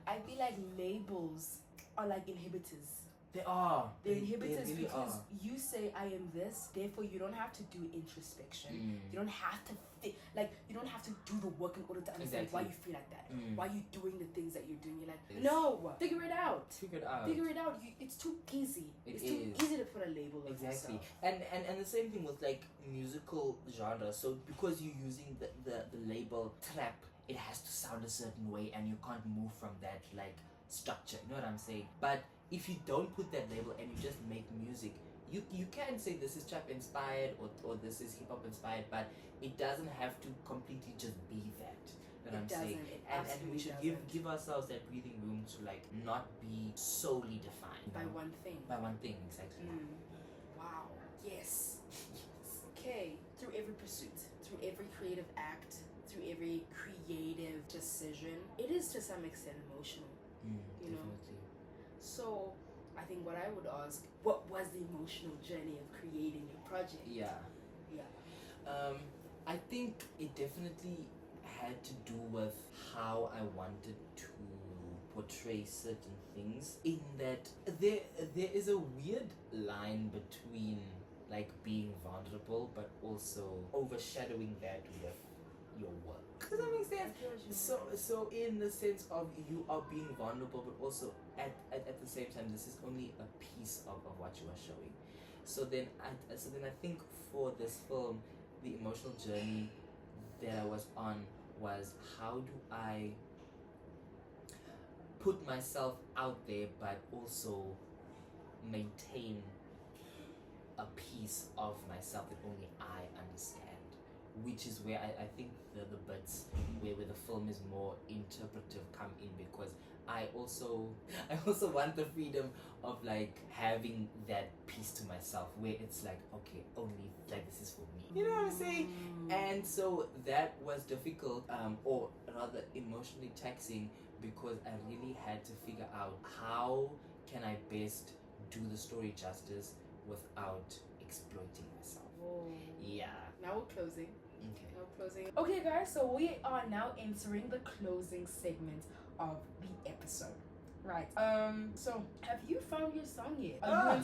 I feel like labels are like inhibitors. They are. They're inhibitors really because you say I am this, therefore you don't have to do introspection. You don't have to you don't have to do the work in order to understand why you feel like that. Why you're doing the things that you're doing. You're like, no, figure it out. Figure it out. It's too easy. It's too easy to put a label on yourself. And the same thing with like musical genre. So because you're using the label trap, it has to sound a certain way, and you can't move from that like structure. You know what I'm saying? But if you don't put that label and you just make music, you can say this is trap inspired or this is hip hop inspired, but it doesn't have to completely just be that. You know what I'm saying? And we should give ourselves that breathing room to like not be solely defined by one thing. By one thing, exactly. Wow. Yes. Okay. Through every pursuit, through every creative act, through every creative decision, it is to some extent emotional. You know. So, I think what I would ask, what was the emotional journey of creating your project? Yeah. I think it definitely had to do with how I wanted to portray certain things, in that there is a weird line between like being vulnerable but also overshadowing that with your work. Does that make sense? So in the sense of you are being vulnerable, but also at the same time, this is only a piece of what you are showing. So then I think for this film, the emotional journey that I was on was, how do I put myself out there but also maintain a piece of myself that only I understand, which is where I think the bits where the film is more interpretive come in, because I also want the freedom of like having that piece to myself where it's like, okay, only like this is for me, you know what I'm saying? And so that was difficult, or rather emotionally taxing, because I really had to figure out how can I best do the story justice without exploiting myself. Whoa. Yeah. Now we're closing. Okay. Now closing. Okay, guys, so we are now entering the closing segment of the episode. Right. So have you found your song yet? Are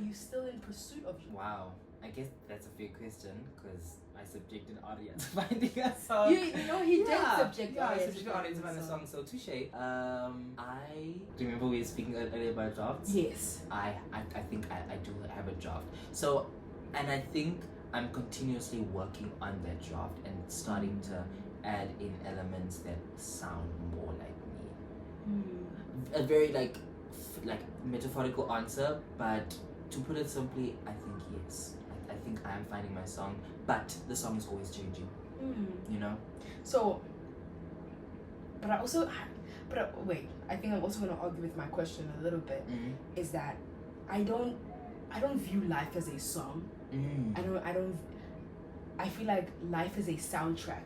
you still in pursuit of you? Wow. I guess that's a fair question, because I subjected Ariea to finding a song. You know he did subject I Ariea subjected Ariea to find a song, so touche. I remember we were speaking earlier about drafts. Yes. I think I do have a draft. So, and I think I'm continuously working on that draft and starting to add in elements that sound more like me. A very like metaphorical answer, but to put it simply, I think yes. I think I am finding my song, but the song is always changing. You know. So, wait. I think I'm also going to argue with my question a little bit. Is that I don't view life as a song. I feel like life is a soundtrack.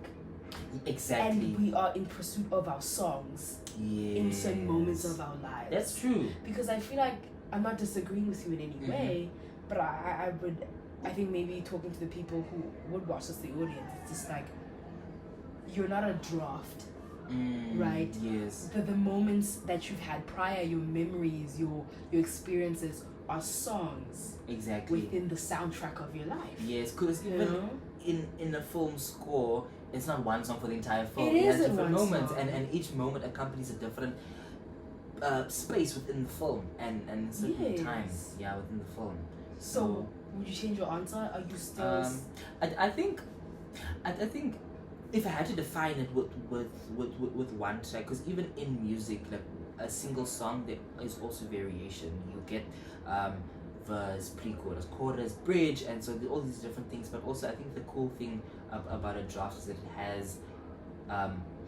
Exactly. And we are in pursuit of our songs in certain moments of our lives. That's true. Because I feel like I'm not disagreeing with you in any way, but I think maybe talking to the people who would watch this, the audience, it's just like, you're not a draft, right? Yes. The moments that you've had prior, your memories, your experiences are songs. Exactly. Within the soundtrack of your life. Yes, because even in a film score, it's not one song for the entire film. It has is different one moments, song. and each moment accompanies a different space within the film and certain times. Yeah, within the film. So would you change your answer? Are you still? I think if I had to define it with one track, because even in music, like a single song, there is also variation. You get verse, pre-chorus, chorus, bridge, and so all these different things. But also, I think the cool thing about a draft is that it has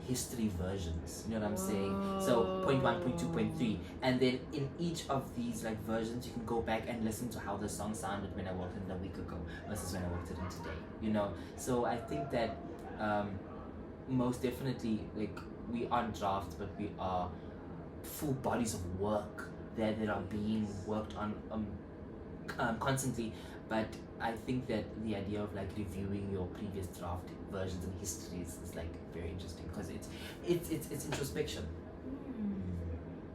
history versions. You know what I'm saying? So point 1, point 2, point 3, and then in each of these like versions, you can go back and listen to how the song sounded when I worked it in a week ago versus when I worked it in today. You know, so I think that most definitely, like, we aren't drafts, but we are full bodies of work that are being worked on constantly. But I think that the idea of like reviewing your previous draft versions and histories is like very interesting, because it's introspection.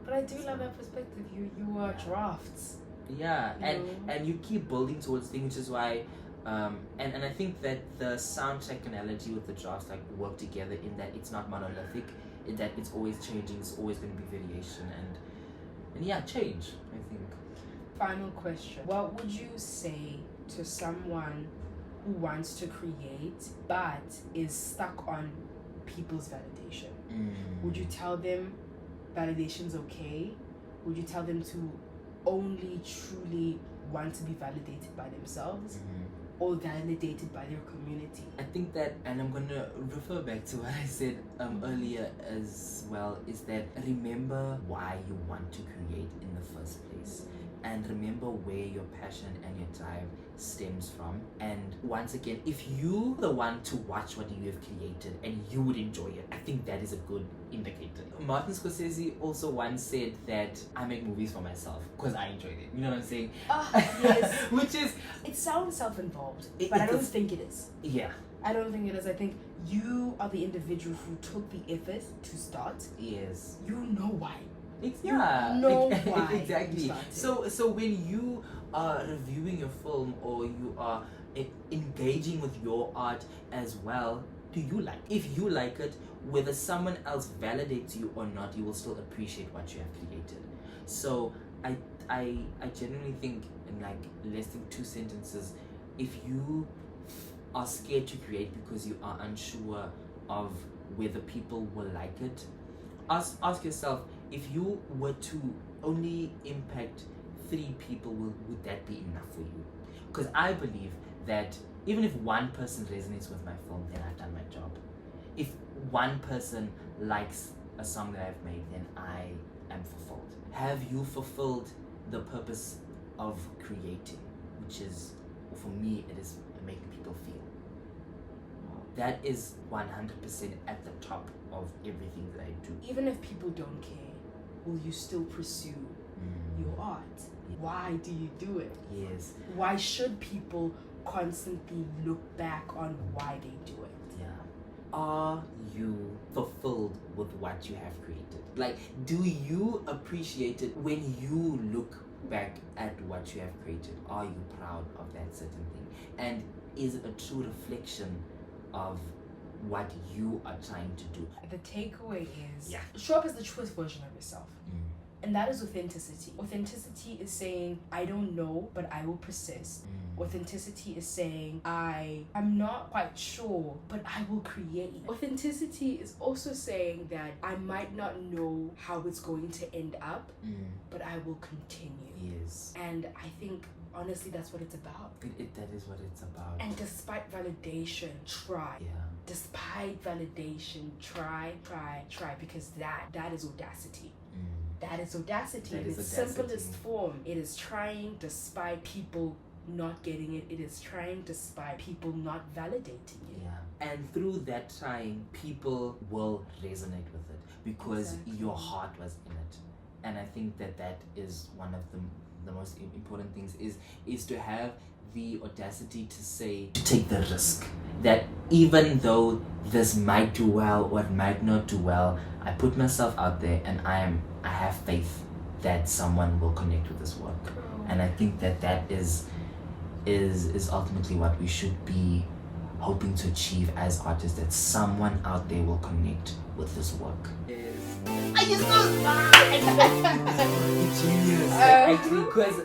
But I do love that perspective. You are drafts. Yeah, and you keep building towards things, which is why and I think that the soundtrack analogy with the drafts like work together in that it's not monolithic, in that it's always changing, it's always going to be variation and yeah, change, I think. Final question. What would you say to someone who wants to create but is stuck on people's validation? Would you tell them validation's okay? Would you tell them to only truly want to be validated by themselves or validated by their community? I think that, and I'm going to refer back to what I said earlier as well, is that remember why you want to create in the first place. And remember where your passion and your drive stems from. And once again, if you're the one to watch what you have created and you would enjoy it, I think that is a good indicator. Martin Scorsese also once said that I make movies for myself because I enjoyed it. You know what I'm saying? Yes. Which is... It sounds self-involved, but I don't think it is. Yeah. I don't think it is. I think you are the individual who took the effort to start. Yes. You know why. Yeah, know why exactly. So when you are reviewing your film or you are engaging with your art as well, do you like it? If you like it, whether someone else validates you or not, you will still appreciate what you have created. So I genuinely think, in like less than 2 sentences, if you are scared to create because you are unsure of whether people will like it, ask yourself, if you were to only impact 3 people, would that be enough for you? Because I believe that even if one person resonates with my film, then I've done my job. If one person likes a song that I've made, then I am fulfilled. Have you fulfilled the purpose of creating, which is, for me, it is making people feel? That is 100% at the top of everything that I do. Even if people don't care, will you still pursue your art? Yeah. Why do you do it? Yes. Why should people constantly look back on why they do it? Yeah. Are you fulfilled with what you have created? Like, do you appreciate it when you look back at what you have created? Are you proud of that certain thing? And is it a true reflection of what you are trying to do? The takeaway is Yeah. show up as the truest version of yourself. And that is authenticity. Authenticity is saying, I don't know, but I will persist. Authenticity is saying, I'm not quite sure, but I will create. Authenticity is also saying that I might not know how it's going to end up, but I will continue. Yes. And I think, honestly, that's what it's about. That is what it's about. And despite validation, try. Yeah. Despite validation, try, because that is audacity. That is audacity That in is its audacity. simplest form. It is trying despite people not getting it. It is trying despite people not validating you. Yeah. And through that trying, people will resonate with it because Exactly. your heart was in it. And I think that is one of the most important things is to have the audacity to say, take the risk. That even though this might do well or it might not do well, I put myself out there and I have faith that someone will connect with this work. And I think that is ultimately what we should be hoping to achieve as artists, that someone out there will connect with this work. I just know genius. Like, actually, because